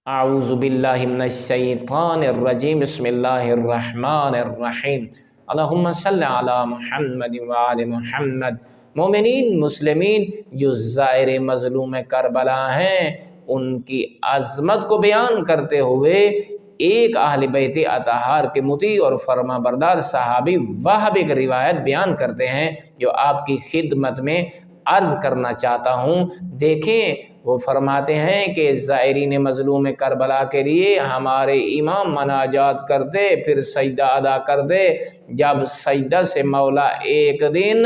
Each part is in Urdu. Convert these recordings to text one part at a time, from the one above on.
اعوذ باللہ من الشیطان الرجیم بسم اللہ الرحمن الرحیم اللہم صلی علی محمد وآل محمد۔ مومنین مسلمین جو زائر مظلوم کربلا ہیں ان کی عظمت کو بیان کرتے ہوئے ایک اہل بیت اطہار کے مطیع اور فرما بردار صحابی وہب ایک روایت بیان کرتے ہیں جو آپ کی خدمت میں عرض کرنا چاہتا ہوں۔ دیکھیں وہ فرماتے ہیں کہ زائرین مظلوم کربلا کے لیے ہمارے امام مناجات کرتے پھر سجدہ ادا کرتے۔ جب سجدہ سے مولا ایک دن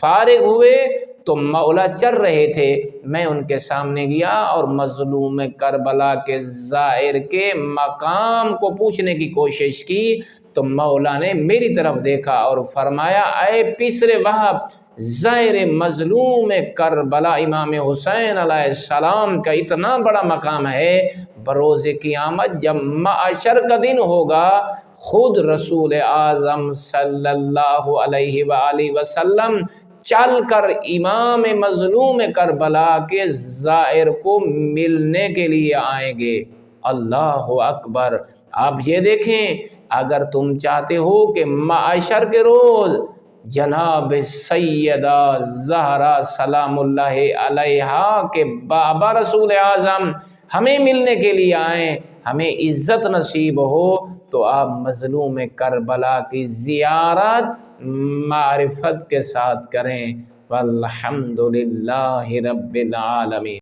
فارغ ہوئے تو مولا چل رہے تھے، میں ان کے سامنے گیا اور مظلوم کربلا کے زائر کے مقام کو پوچھنے کی کوشش کی تو مولا نے میری طرف دیکھا اور فرمایا اے پیسر وہب، زائر مظلوم کربلا امام حسین علیہ السلام کا اتنا بڑا مقام ہے، بروز قیامت جب معاشر کا دن ہوگا خود رسول اعظم صلی اللہ علیہ وآلہ وسلم چل کر امام مظلوم کربلا کے زائر کو ملنے کے لیے آئیں گے۔ اللہ اکبر! آپ یہ دیکھیں، اگر تم چاہتے ہو کہ معاشر کے روز جناب سیدہ زہرا سلام اللہ علیہا کے بابا رسول اعظم ہمیں ملنے کے لیے آئیں، ہمیں عزت نصیب ہو، تو آپ مظلوم کربلا کی زیارت معرفت کے ساتھ کریں۔ والحمدللہ رب العالمین۔